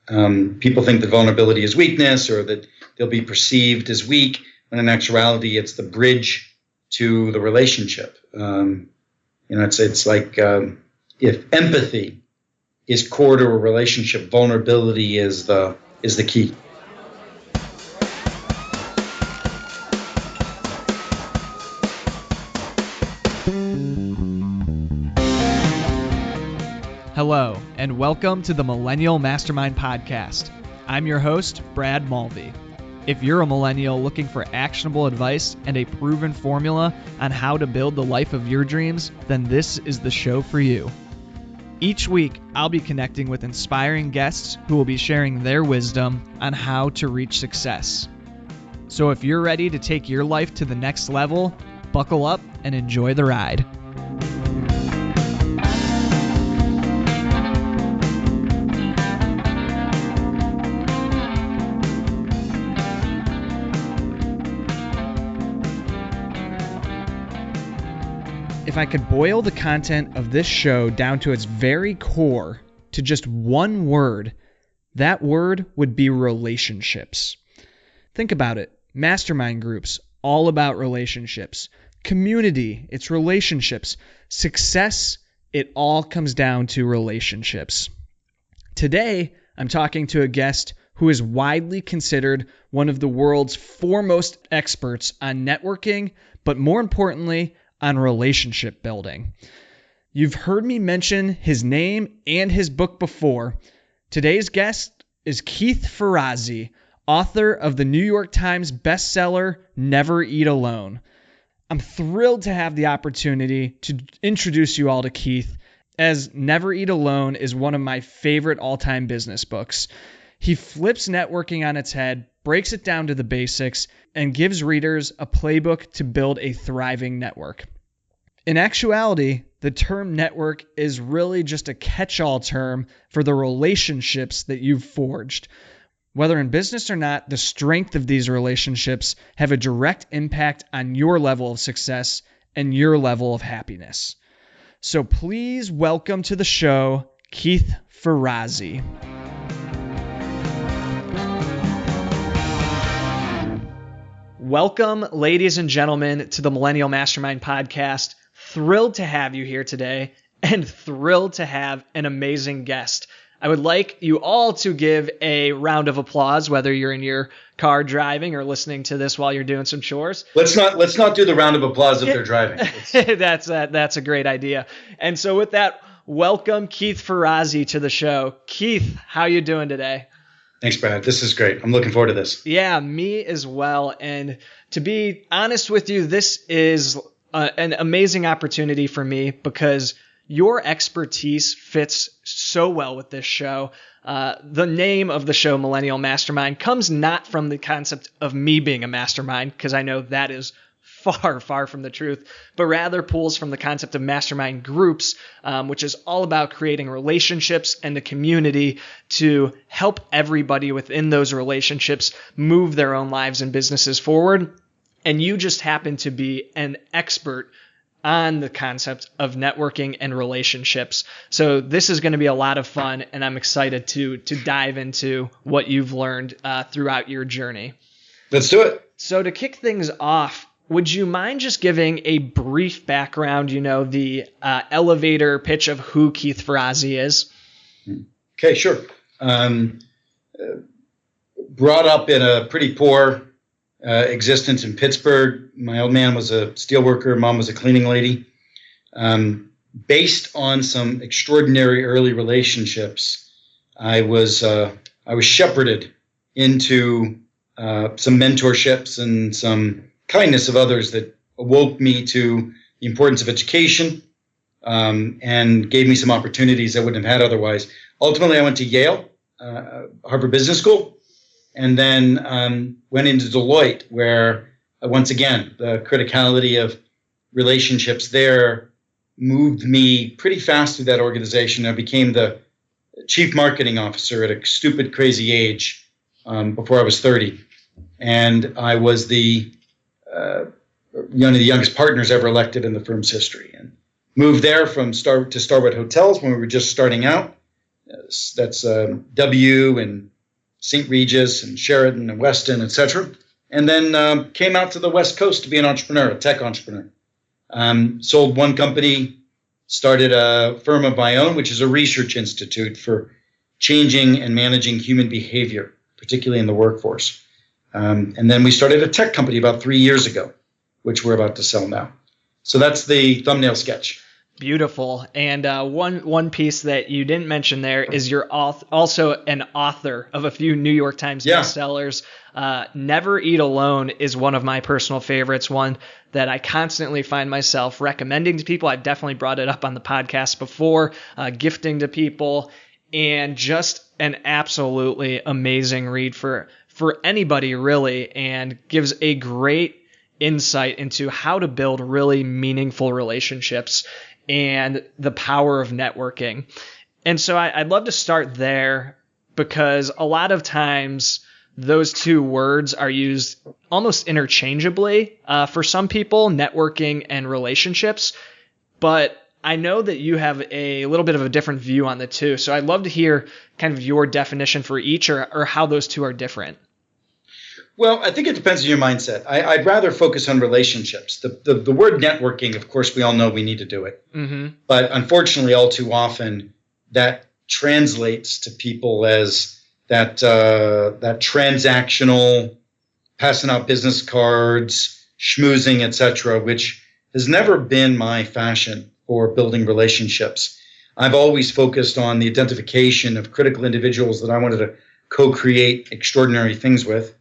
People think that vulnerability is weakness or that they'll be perceived as weak, when in actuality, it's the bridge to the relationship. It's like if empathy is core to a relationship, vulnerability is the key. Hello, and welcome to the Millennial Mastermind Podcast. I'm your host, Brad Mulvey. If you're a millennial looking for actionable advice and a proven formula on how to build the life of your dreams, then this is the show for you. Each week, I'll be connecting with inspiring guests who will be sharing their wisdom on how to reach success. So if you're ready to take your life to the next level, buckle up and enjoy the ride. If I could boil the content of this show down to its very core to just one word, that word would be relationships. Think about it. Mastermind groups, all about relationships. Community, it's relationships. Success, it all comes down to relationships. Today, I'm talking to a guest who is widely considered one of the world's foremost experts on networking, but more importantly, on relationship building. You've heard me mention his name and his book before. Today's guest is Keith Ferrazzi, author of the New York Times bestseller, Never Eat Alone. I'm thrilled to have the opportunity to introduce you all to Keith, as Never Eat Alone is one of my favorite all-time business books. He flips networking on its head, breaks it down to the basics, and gives readers a playbook to build a thriving network. In actuality, the term network is really just a catch-all term for the relationships that you've forged. Whether in business or not, the strength of these relationships have a direct impact on your level of success and your level of happiness. So please welcome to the show, Keith Ferrazzi. Welcome, ladies and gentlemen, to the Millennial Mastermind Podcast. Thrilled to have you here today, and thrilled to have an amazing guest. I would like you all to give a round of applause, whether you're in your car driving or listening to this while you're doing some chores. Let's not do the round of applause if they're driving. That's a great idea. And so with that, welcome Keith Ferrazzi to the show. Keith, how you doing today? Thanks, Brad. This is great. I'm looking forward to this. Yeah, me as well. And to be honest with you, this is an amazing opportunity for me because your expertise fits so well with this show. The name of the show, Millennial Mastermind, comes not from the concept of me being a mastermind, because I know that is far, far from the truth, but rather pulls from the concept of mastermind groups, which is all about creating relationships and the community to help everybody within those relationships move their own lives and businesses forward. And you just happen to be an expert on the concept of networking and relationships. So this is going to be a lot of fun, and I'm excited to dive into what you've learned throughout your journey. Let's do it. So to kick things off, would you mind just giving a brief background, the elevator pitch of who Keith Ferrazzi is? Okay, sure. Brought up in a pretty poor existence in Pittsburgh. My old man was a steelworker. Mom was a cleaning lady. Based on some extraordinary early relationships, I was shepherded into some mentorships and some kindness of others that awoke me to the importance of education and gave me some opportunities I wouldn't have had otherwise. Ultimately, I went to Yale, Harvard Business School, and then went into Deloitte, where once again, the criticality of relationships there moved me pretty fast through that organization. I became the chief marketing officer at a stupid, crazy age before I was 30. And I was one of the youngest partners ever elected in the firm's history, and moved there from to Starwood Hotels when we were just starting out. That's W and St. Regis and Sheridan and Weston, etc. And then came out to the West Coast to be an entrepreneur, a tech entrepreneur. Sold one company, started a firm of my own, which is a research institute for changing and managing human behavior, particularly in the workforce. And then we started a tech company about 3 years ago, which we're about to sell now. So that's the thumbnail sketch. Beautiful. And one piece that you didn't mention there is you're also an author of a few New York Times bestsellers. Never Eat Alone is one of my personal favorites, one that I constantly find myself recommending to people. I've definitely brought it up on the podcast before, gifting to people, and just an absolutely amazing read for anybody, really, and gives a great insight into how to build really meaningful relationships and the power of networking. And so I'd love to start there, because a lot of times those two words are used almost interchangeably for some people, networking and relationships. But I know that you have a little bit of a different view on the two. So I'd love to hear kind of your definition for each, or how those two are different. Well, I think it depends on your mindset. I'd rather focus on relationships. The word networking, of course, we all know we need to do it. Mm-hmm. But unfortunately, all too often, that translates to people as that transactional, passing out business cards, schmoozing, etc., which has never been my fashion for building relationships. I've always focused on the identification of critical individuals that I wanted to co-create extraordinary things with.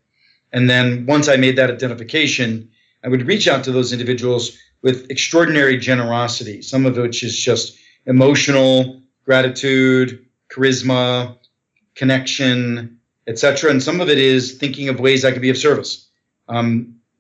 And then once I made that identification, I would reach out to those individuals with extraordinary generosity, some of which is just emotional, gratitude, charisma, connection, etc. And some of it is thinking of ways I could be of service.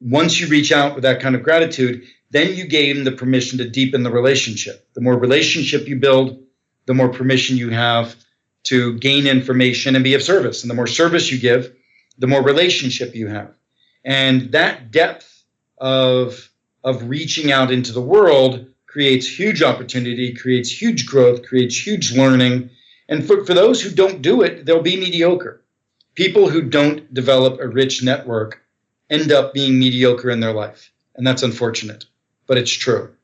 Once you reach out with that kind of gratitude, then you gain the permission to deepen the relationship. The more relationship you build, the more permission you have to gain information and be of service. And the more service you give, the more relationship you have. And that depth of reaching out into the world creates huge opportunity, creates huge growth, creates huge learning. And for those who don't do it, they'll be mediocre. People who don't develop a rich network end up being mediocre in their life. And that's unfortunate, but it's true.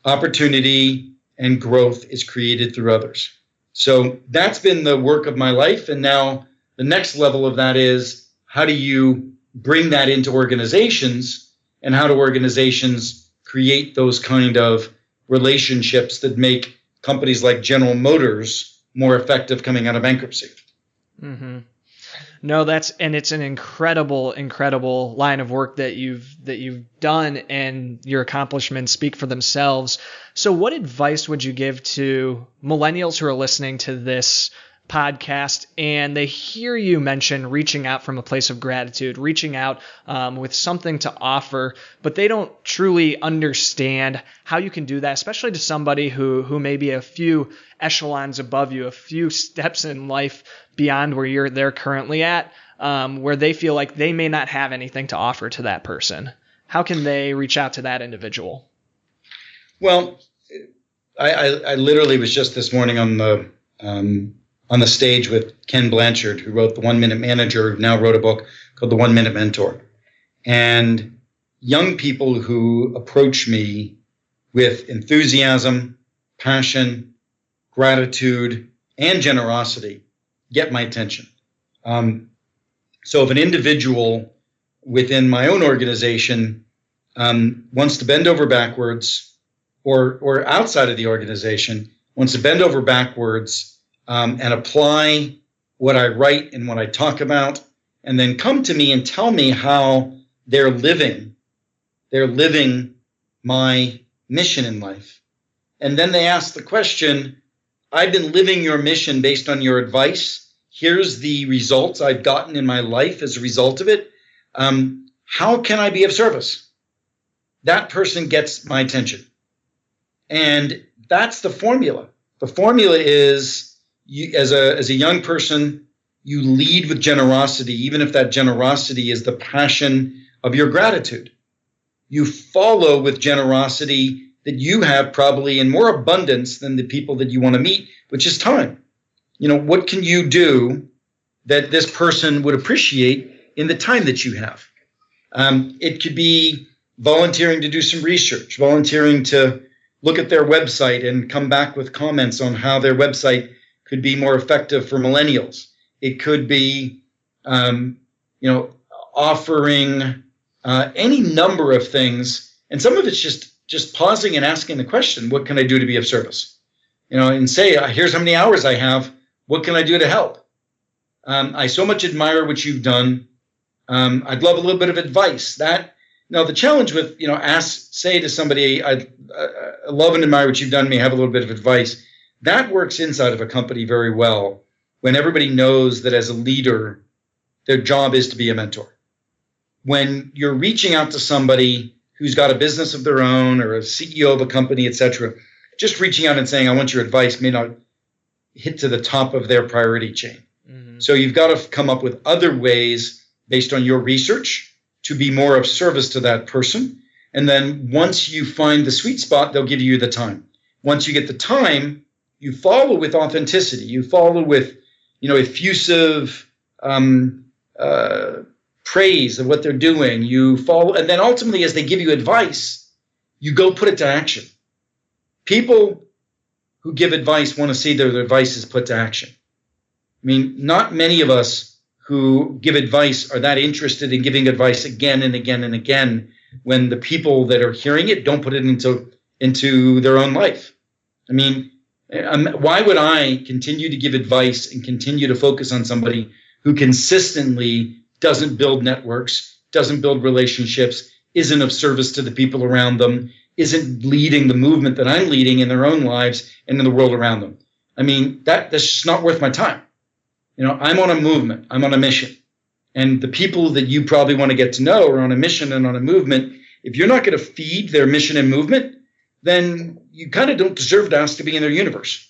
Opportunity and growth is created through others. So that's been the work of my life. And now the next level of that is, how do you bring that into organizations, and how do organizations create those kind of relationships that make companies like General Motors more effective coming out of bankruptcy? Mm-hmm. No, it's an incredible line of work that you've done, and your accomplishments speak for themselves. So what advice would you give to millennials who are listening to this podcast and they hear you mention reaching out from a place of gratitude, reaching out with something to offer, but they don't truly understand how you can do that, especially to somebody who may be a few echelons above you, a few steps in life beyond where they're currently at, where they feel like they may not have anything to offer to that person? How can they reach out to that individual? Well, I literally was just this morning on the stage with Ken Blanchard, who wrote The 1 Minute Manager, who now wrote a book called The 1 Minute Mentor. And young people who approach me with enthusiasm, passion, gratitude, and generosity get my attention. So if an individual within my own organization wants to bend over backwards, or outside of the organization wants to bend over backwards and apply what I write and what I talk about, and then come to me and tell me how they're living my mission in life. And then they ask the question, I've been living your mission based on your advice. Here's the results I've gotten in my life as a result of it. How can I be of service? That person gets my attention. And that's the formula. The formula is, you, as a young person, you lead with generosity, even if that generosity is the passion of your gratitude. You follow with generosity that you have probably in more abundance than the people that you want to meet, which is time. what can you do that this person would appreciate in the time that you have? It could be volunteering to do some research, volunteering to look at their website and come back with comments on how their website could be more effective for millennials. It could be, offering any number of things. And some of it's just pausing and asking the question, what can I do to be of service? And say, here's how many hours I have. What can I do to help? I so much admire what you've done. I'd love a little bit of advice. The challenge with, say to somebody, I love and admire what you've done. May have a little bit of advice. That works inside of a company very well when everybody knows that as a leader, their job is to be a mentor. When you're reaching out to somebody who's got a business of their own or a CEO of a company, et cetera, just reaching out and saying, I want your advice may not hit to the top of their priority chain. Mm-hmm. So you've got to come up with other ways based on your research to be more of service to that person. And then once you find the sweet spot, they'll give you the time. Once you get the time, you follow with authenticity. You follow with, effusive praise of what they're doing. You follow, and then ultimately, as they give you advice, you go put it to action. People who give advice want to see their advice is put to action. Not many of us who give advice are that interested in giving advice again and again and again when the people that are hearing it don't put it into their own life. Why would I continue to give advice and continue to focus on somebody who consistently doesn't build networks, doesn't build relationships, isn't of service to the people around them, isn't leading the movement that I'm leading in their own lives and in the world around them? That's just not worth my time. I'm on a movement. I'm on a mission. And the people that you probably want to get to know are on a mission and on a movement. If you're not going to feed their mission and movement, then you kind of don't deserve to ask to be in their universe.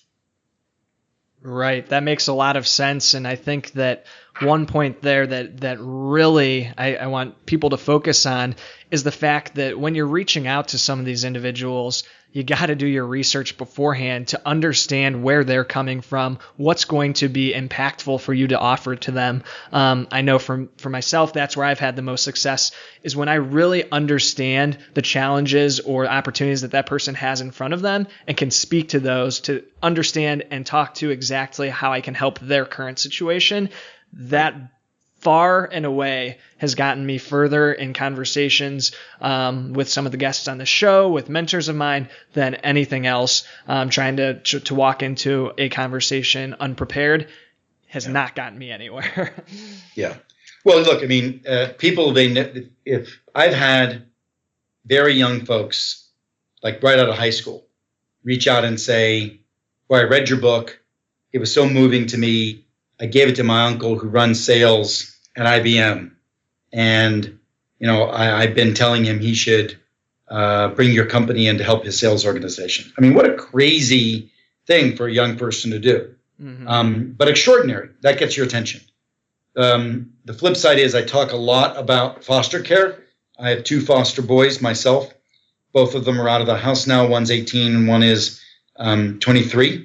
Right. That makes a lot of sense. And I think that one point there that really I want people to focus on is the fact that when you're reaching out to some of these individuals, you got to do your research beforehand to understand where they're coming from, what's going to be impactful for you to offer to them. I know for myself, that's where I've had the most success is when I really understand the challenges or opportunities that person has in front of them and can speak to those to understand and talk to exactly how I can help their current situation. That far and away has gotten me further in conversations with some of the guests on the show, with mentors of mine, than anything else. Trying to walk into a conversation unprepared has not gotten me anywhere. Yeah. Well, look, people, if I've had very young folks, like right out of high school, reach out and say, well, I read your book. It was so moving to me. I gave it to my uncle who runs sales at IBM. And, I've been telling him he should bring your company in to help his sales organization. What a crazy thing for a young person to do. Mm-hmm. But extraordinary. That gets your attention. The flip side is I talk a lot about foster care. I have 2 foster boys myself. Both of them are out of the house now. One's 18 and one is 23.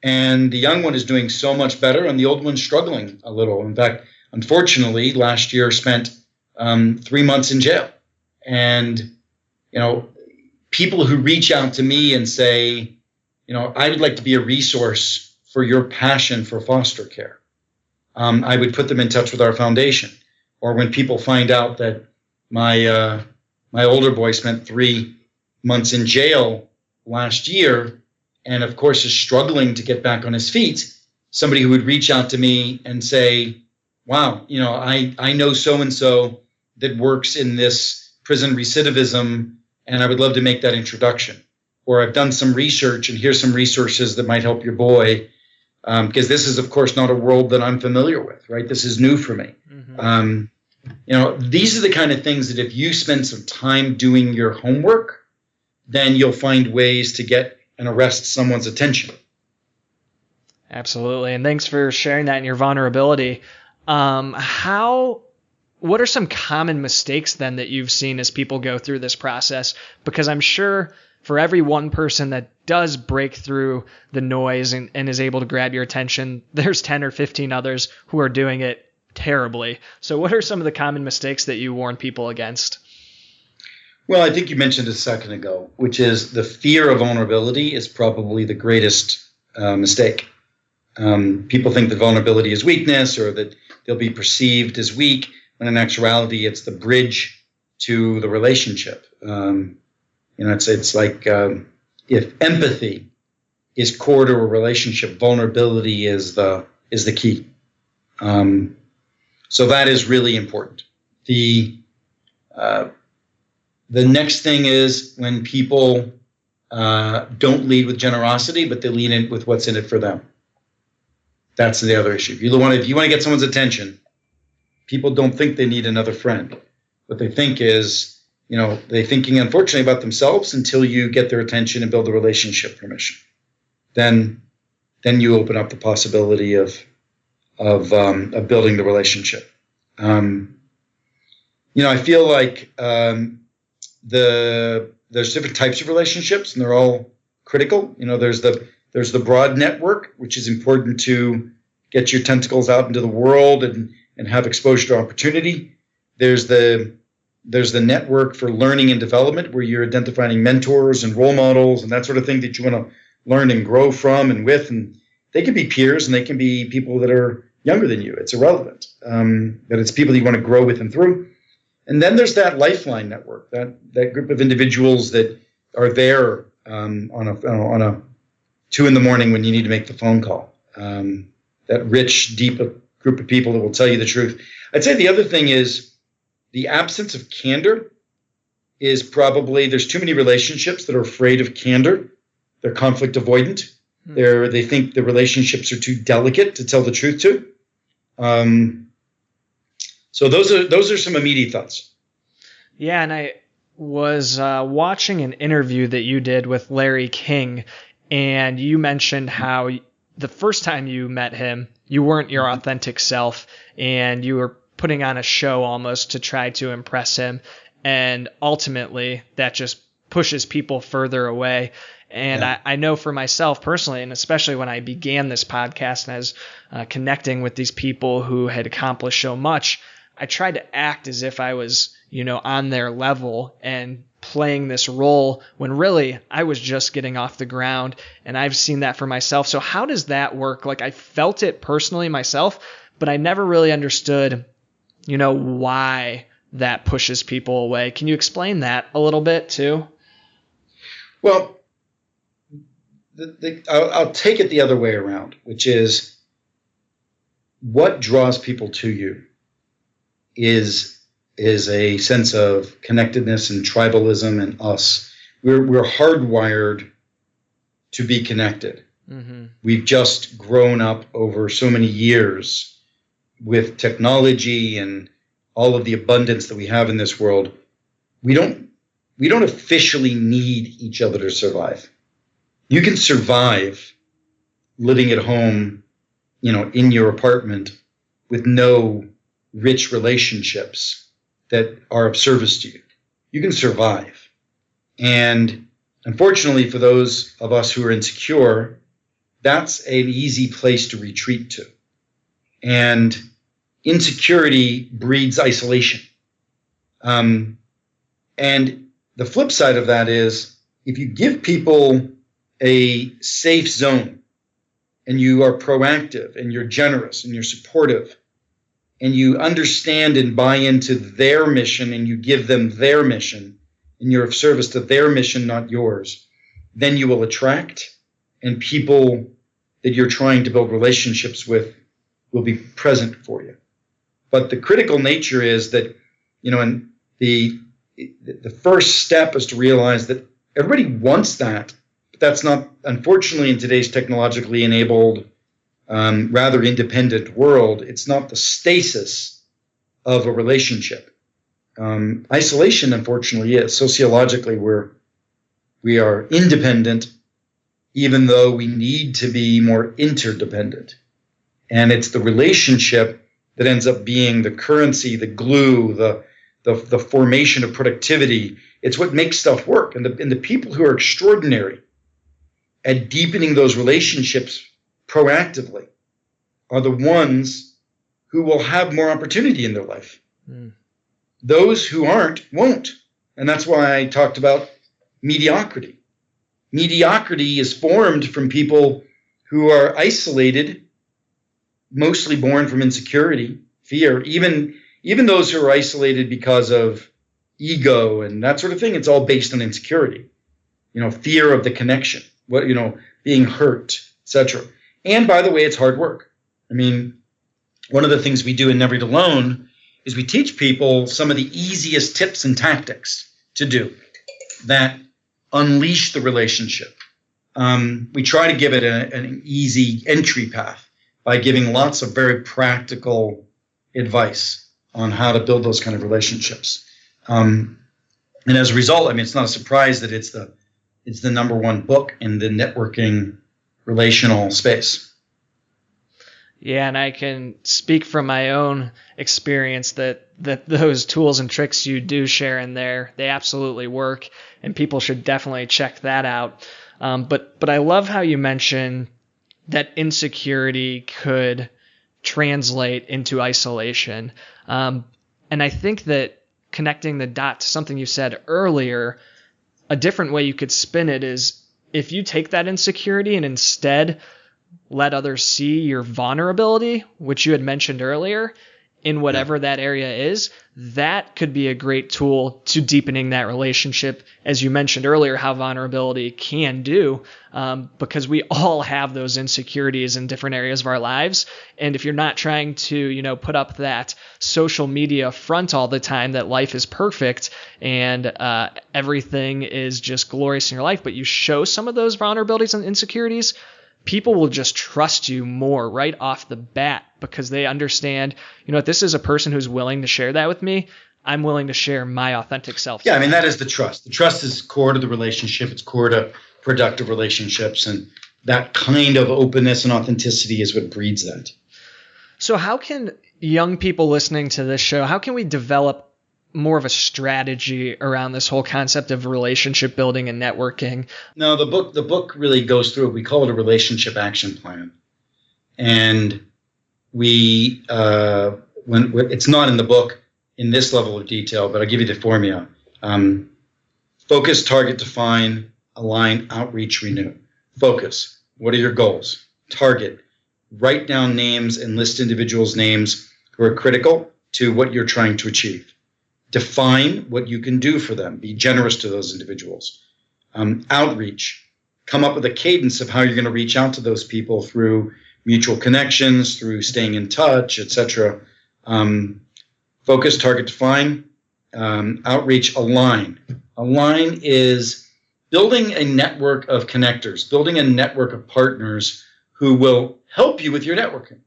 And the young one is doing so much better, and the old one's struggling a little. In fact, unfortunately, last year spent 3 months in jail. And, people who reach out to me and say, I would like to be a resource for your passion for foster care. I would put them in touch with our foundation. Or when people find out that my older boy spent 3 months in jail last year, and of course is struggling to get back on his feet, somebody who would reach out to me and say, wow, I know so-and-so that works in this prison recidivism, and I would love to make that introduction. Or I've done some research, and here's some resources that might help your boy, because this is, of course, not a world that I'm familiar with, right? This is new for me. Mm-hmm. These are the kind of things that if you spend some time doing your homework, then you'll find ways to get and arrest someone's attention. Absolutely. And thanks for sharing that and your vulnerability. What are some common mistakes then that you've seen as people go through this process? Because I'm sure for every one person that does break through the noise and is able to grab your attention, there's 10 or 15 others who are doing it terribly. So what are some of the common mistakes that you warn people against? Well, I think you mentioned a second ago, which is the fear of vulnerability is probably the greatest mistake. People think that vulnerability is weakness or that they'll be perceived as weak, when in actuality, it's the bridge to the relationship. It's like if empathy is core to a relationship, vulnerability is the key. So that is really important. The next thing is when people don't lead with generosity, but they lead in with what's in it for them. That's the other issue. If you want to get someone's attention, people don't think they need another friend. What they think is, they're thinking unfortunately about themselves until you get their attention and build a relationship permission. Then you open up the possibility of building the relationship. I feel like there's different types of relationships, and they're all critical. There's the broad network, which is important to get your tentacles out into the world and have exposure to opportunity. There's the network for learning and development, where you're identifying mentors and role models and that sort of thing that you want to learn and grow from and with. And they can be peers and they can be people that are younger than you. It's irrelevant. But it's people you want to grow with and through. And then there's that lifeline network, that group of individuals that are there on a 2 a.m. when you need to make the phone call. That rich, deep group of people that will tell you the truth. I'd say the other thing is the absence of candor is probably, there's too many relationships that are afraid of candor. They're conflict avoidant. They think the relationships are too delicate to tell the truth to. So those are some immediate thoughts. Yeah, and I was watching an interview that you did with Larry King, and you mentioned how the first time you met him, you weren't your authentic self, and you were putting on a show almost to try to impress him, and ultimately that just pushes people further away. And yeah. I know for myself personally, and especially when I began this podcast and I was connecting with these people who had accomplished so much, I tried to act as if I was, on their level and playing this role when really I was just getting off the ground, and I've seen that for myself. So how does that work? Like, I felt it personally myself, but I never really understood, why that pushes people away. Can you explain that a little bit too? Well, I'll take it the other way around, which is what draws people to you is a sense of connectedness and tribalism and us. We're hardwired to be connected. Mm-hmm. We've just grown up over so many years with technology and all of the abundance that we have in this world. We don't officially need each other to survive. You can survive living at home, in your apartment with no rich relationships that are of service to you. You can survive. And unfortunately, for those of us who are insecure, that's an easy place to retreat to. And insecurity breeds isolation. And the flip side of that is, if you give people a safe zone and you are proactive and you're generous and you're supportive and you understand and buy into their mission and you give them their mission and you're of service to their mission, not yours, then you will attract, and people that you're trying to build relationships with will be present for you. But the critical nature is that, and the first step is to realize that everybody wants that, but that's not, unfortunately, in today's technologically enabled, rather independent world, it's not the stasis of a relationship. Isolation, unfortunately, is. Sociologically, we are independent, even though we need to be more interdependent. And it's the relationship that ends up being the currency, the glue, the formation of productivity, It's what makes stuff work. And the people who are extraordinary at deepening those relationships proactively are the ones who will have more opportunity in their life. Those who aren't won't. And that's why I talked about mediocrity. Mediocrity is formed from people who are isolated, mostly born from insecurity, fear, even those who are isolated because of ego and that sort of thing. It's all based on insecurity, fear of the connection, being hurt, etc. And by the way, it's hard work. I mean, one of the things we do in Never Eat Alone is we teach people some of the easiest tips and tactics to do that unleash the relationship. We try to give it an easy entry path by giving lots of very practical advice on how to build those kind of relationships. And as a result, I mean, it's not a surprise that it's the number one book in the networking relational space. Yeah, and I can speak from my own experience that those tools and tricks you do share in there, they absolutely work, and people should definitely check that out. But I love how you mention that insecurity could translate into isolation. And I think that connecting the dot to something you said earlier, a different way you could spin it is if you take that insecurity and instead let others see your vulnerability, which you had mentioned earlier, in whatever that area is, that could be a great tool to deepening that relationship. As you mentioned earlier, how vulnerability can do, because we all have those insecurities in different areas of our lives. And if you're not trying to, put up that social media front all the time that life is perfect and everything is just glorious in your life, but you show some of those vulnerabilities and insecurities, people will just trust you more right off the bat because they understand, if this is a person who's willing to share that with me, I'm willing to share my authentic self. Yeah, I mean, that is the trust. The trust is core to the relationship. It's core to productive relationships. And that kind of openness and authenticity is what breeds that. So how can young people listening to this show, how can we develop more of a strategy around this whole concept of relationship building and networking? No, the book really goes through it. We call it a relationship action plan. And we, when it's not in the book in this level of detail, but I'll give you the formula. Focus, target, define, align, outreach, renew. Focus. What are your goals? Target. Write down names and list individuals' names who are critical to what you're trying to achieve. Define what you can do for them. Be generous to those individuals. Outreach. Come up with a cadence of how you're going to reach out to those people through mutual connections, through staying in touch, etc. Focus, target, define. Outreach, align. Align is building a network of connectors, building a network of partners who will help you with your networking.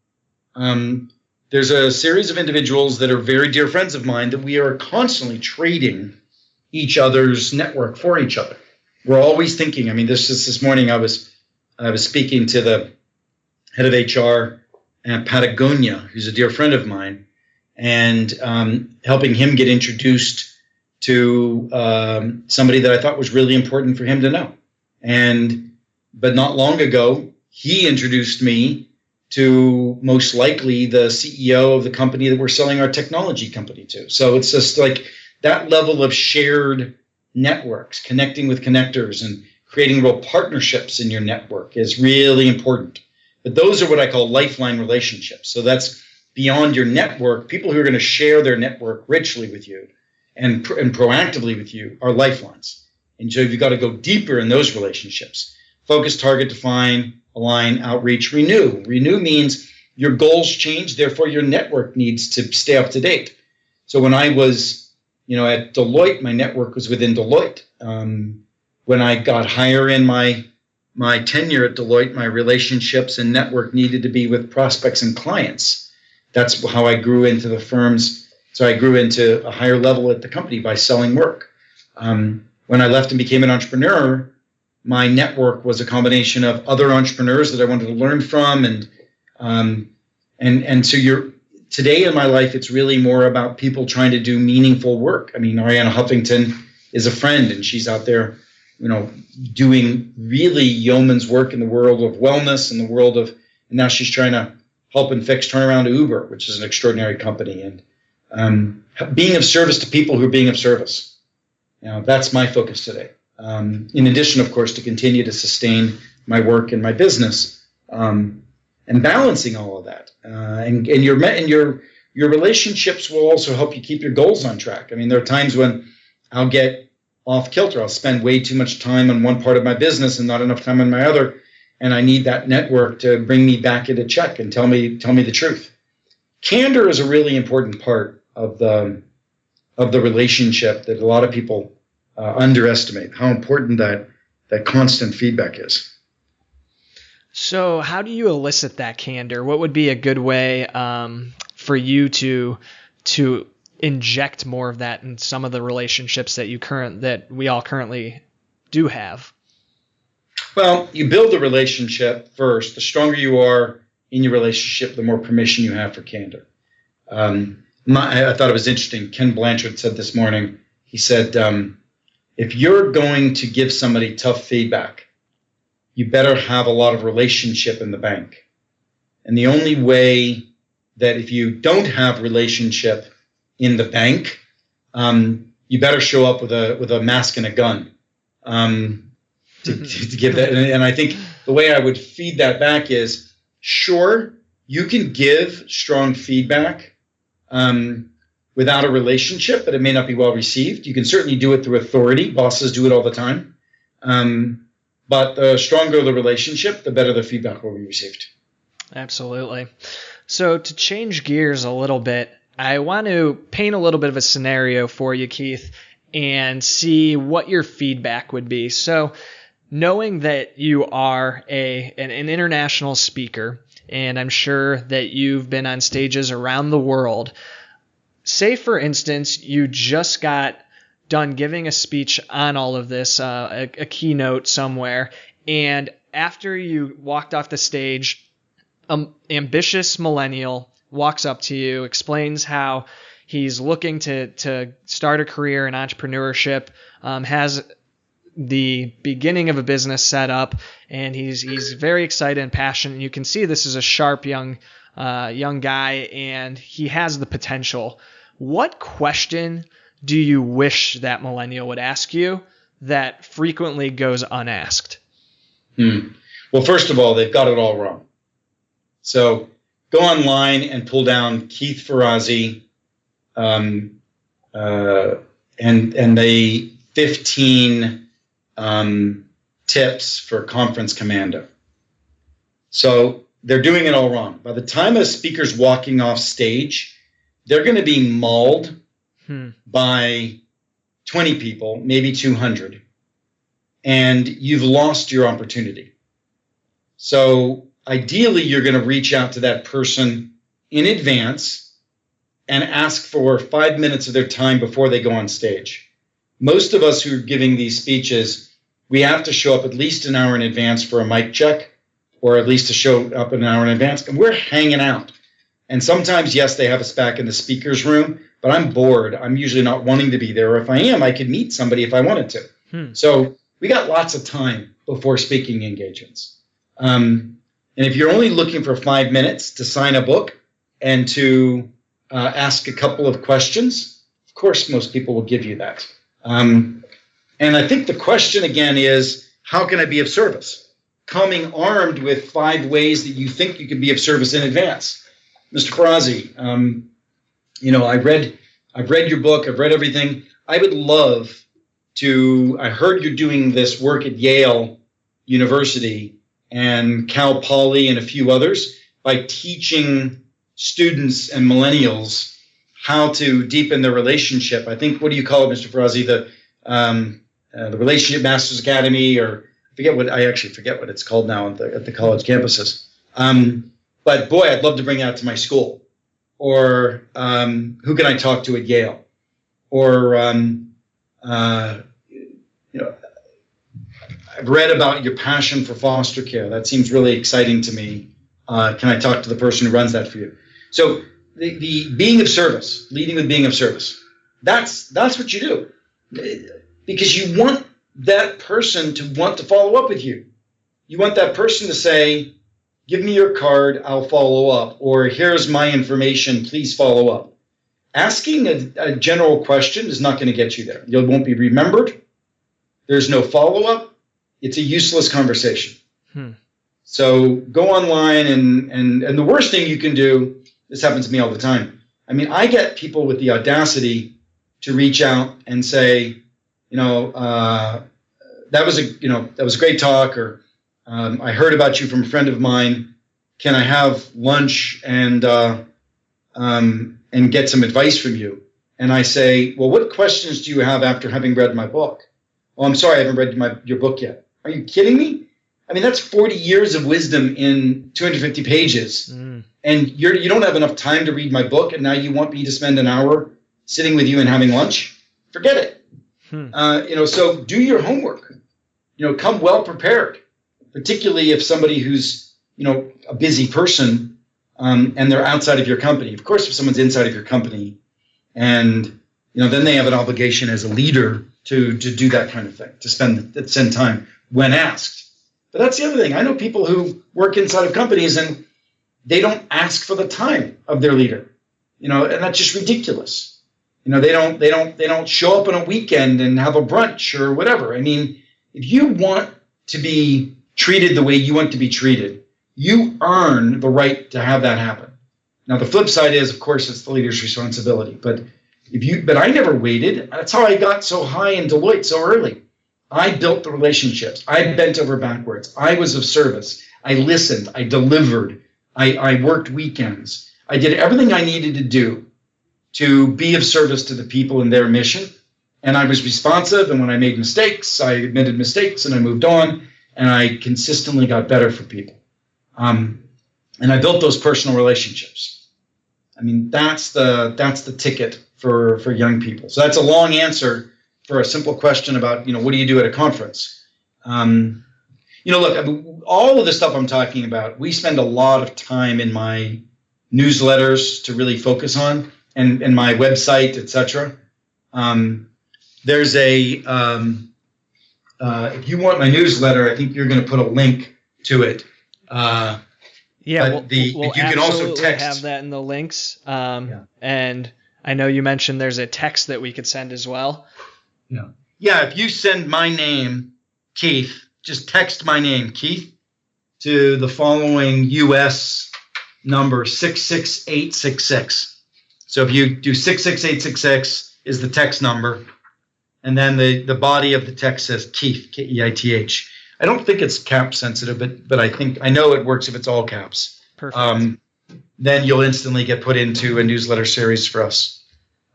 There's a series of individuals that are very dear friends of mine that we are constantly trading each other's network for each other. We're always thinking. I mean, this morning I was speaking to the head of HR at Patagonia, who's a dear friend of mine, and helping him get introduced to somebody that I thought was really important for him to know. But not long ago, he introduced me to most likely the CEO of the company that we're selling our technology company to. So it's just like that level of shared networks, connecting with connectors and creating real partnerships in your network is really important. But those are what I call lifeline relationships. So that's beyond your network. People who are going to share their network richly with you and proactively with you are lifelines. And so you've got to go deeper in those relationships. Focus, target, define, align, outreach, renew. Renew means your goals change, therefore your network needs to stay up to date. So when I was, at Deloitte, my network was within Deloitte. When I got higher in my tenure at Deloitte, my relationships and network needed to be with prospects and clients. That's how I grew into the firms. So I grew into a higher level at the company by selling work. When I left and became an entrepreneur, my network was a combination of other entrepreneurs that I wanted to learn from, and so today in my life, it's really more about people trying to do meaningful work. I mean, Arianna Huffington is a friend, and she's out there, doing really yeoman's work in the world of wellness and the world of, and now she's trying to help and fix turnaround to Uber, which is an extraordinary company, and being of service to people who are being of service. That's my focus today. In addition, of course, to continue to sustain my work and my business, and balancing all of that. And your relationships will also help you keep your goals on track. I mean, there are times when I'll get off kilter. I'll spend way too much time on one part of my business and not enough time on my other. And I need that network to bring me back into check and tell me the truth. Candor is a really important part of the relationship that a lot of people underestimate, how important that constant feedback is. So how do you elicit that candor? What would be a good way for you to inject more of that in some of the relationships that we all currently do have? Well, you build the relationship first. The stronger you are in your relationship, the more permission you have for candor. I thought it was interesting. Ken Blanchard said this morning, he said, if you're going to give somebody tough feedback, you better have a lot of relationship in the bank. And the only way that if you don't have relationship in the bank, you better show up with a mask and a gun to give that. And I think the way I would feed that back is, sure, you can give strong feedback without a relationship, but it may not be well received. You can certainly do it through authority. Bosses do it all the time. But the stronger the relationship, the better the feedback will be received. Absolutely. So to change gears a little bit, I want to paint a little bit of a scenario for you, Keith, and see what your feedback would be. So knowing that you are an international speaker, and I'm sure that you've been on stages around the world, say, for instance, you just got done giving a speech on all of this, a keynote somewhere, and after you walked off the stage, an ambitious millennial walks up to you, explains how he's looking to start a career in entrepreneurship, has the beginning of a business set up, and he's very excited and passionate. You can see this is a sharp young guy, and he has the potential. What question do you wish that millennial would ask you that frequently goes unasked? Well, first of all, they've got it all wrong. So go online and pull down Keith Ferrazzi and the 15 tips for conference commando. So they're doing it all wrong. By the time a speaker's walking off stage, they're going to be mauled by 20 people, maybe 200, and you've lost your opportunity. So ideally, you're going to reach out to that person in advance and ask for 5 minutes of their time before they go on stage. Most of us who are giving these speeches, we have to show up at least an hour in advance for a mic check, or at least to show up an hour in advance, and we're hanging out. And sometimes, yes, they have us back in the speaker's room, but I'm bored. I'm usually not wanting to be there. Or if I am, I could meet somebody if I wanted to. So we got lots of time before speaking engagements. And if you're only looking for 5 minutes to sign a book and to ask a couple of questions, of course, most people will give you that. And I think the question, again, is, how can I be of service? Coming armed with 5 ways that you think you can be of service in advance. Mr. Ferrazzi, I've read your book. I've read everything. I would love to, I heard you're doing this work at Yale University and Cal Poly and a few others by teaching students and millennials how to deepen their relationship. I think, what do you call it, Mr. Ferrazzi? The Relationship Masters Academy, or I actually forget what it's called now at the college campuses. But boy, I'd love to bring that to my school. Or who can I talk to at Yale? Or I've read about your passion for foster care. That seems really exciting to me. Can I talk to the person who runs that for you? So the being of service, leading with being of service. That's what you do. because you want that person to want to follow up with you. You want that person to say, give me your card, I'll follow up, or here's my information, please follow up. Asking a general question is not going to get you there. You won't be remembered. There's no follow-up. It's a useless conversation. So go online, and the worst thing you can do, this happens to me all the time. I mean, I get people with the audacity to reach out and say, that was a great talk, or I heard about you from a friend of mine. Can I have lunch and get some advice from you? And I say, well, what questions do you have after having read my book? Oh, I'm sorry, I haven't read your book yet. Are you kidding me? I mean, that's 40 years of wisdom in 250 pages. And you don't have enough time to read my book, and now you want me to spend an hour sitting with you and having lunch? Forget it. So do your homework. Come well prepared, particularly if somebody who's, a busy person, and they're outside of your company. Of course, if someone's inside of your company, and then they have an obligation as a leader to do that kind of thing, to spend time when asked. But that's the other thing. I know people who work inside of companies and they don't ask for the time of their leader, and that's just ridiculous. They don't show up on a weekend and have a brunch or whatever. I mean, if you want to be treated the way you want to be treated, you earn the right to have that happen. Now, the flip side is, of course, it's the leader's responsibility. But I never waited. That's how I got so high in Deloitte so early. I built the relationships. I bent over backwards. I was of service. I listened. I delivered. I worked weekends. I did everything I needed to do to be of service to the people in their mission. And I was responsive. And when I made mistakes, I admitted mistakes and I moved on. And I consistently got better for people. And I built those personal relationships. I mean, that's the ticket for young people. So that's a long answer for a simple question about, what do you do at a conference? Look, I mean, all of the stuff I'm talking about, we spend a lot of time in my newsletters to really focus on, and my website, etc. There's if you want my newsletter, I think you're going to put a link to it. We'll you can also text. Have that in the links. And I know you mentioned there's a text that we could send as well. Yeah. If you send my name, Keith, just text my name, Keith, to the following U.S. number 66866. So if you do 66866 is the text number, and then the body of the text says Keith, Keith. I don't think it's cap sensitive, but I know it works if it's all caps. Perfect. Then you'll instantly get put into a newsletter series for us.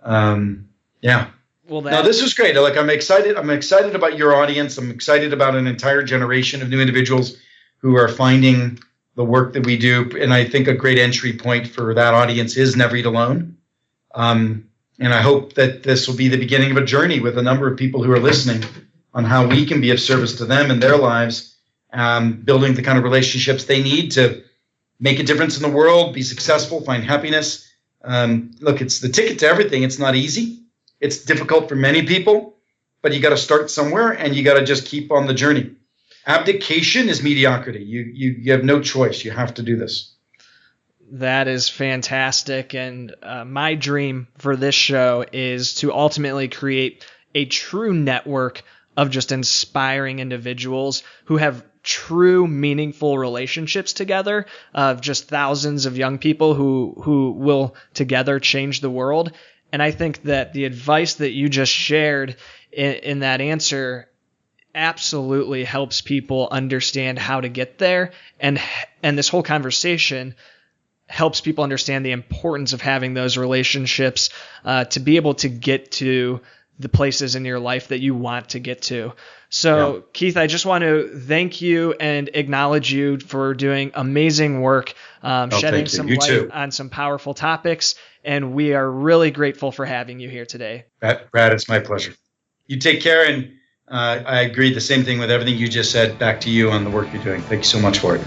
Well, now this was great. Like, I'm excited about your audience. I'm excited about an entire generation of new individuals who are finding the work that we do. And I think a great entry point for that audience is Never Eat Alone. And I hope that this will be the beginning of a journey with a number of people who are listening on how we can be of service to them in their lives, building the kind of relationships they need to make a difference in the world, be successful, find happiness. Look, it's the ticket to everything. It's not easy. It's difficult for many people, but you got to start somewhere and you got to just keep on the journey. Abdication is mediocrity. You have no choice. You have to do this. That is fantastic. And my dream for this show is to ultimately create a true network of just inspiring individuals who have true meaningful relationships together, of just thousands of young people who will together change the world. And I think that the advice that you just shared in that answer absolutely helps people understand how to get there. And this whole conversation helps people understand the importance of having those relationships to be able to get to the places in your life that you want to get to. So, yeah. Keith, I just want to thank you and acknowledge you for doing amazing work, shedding some light on some powerful topics. And we are really grateful for having you here today. Brad, it's my pleasure. You take care. And I agree the same thing with everything you just said. Back to you on the work you're doing. Thank you so much for it.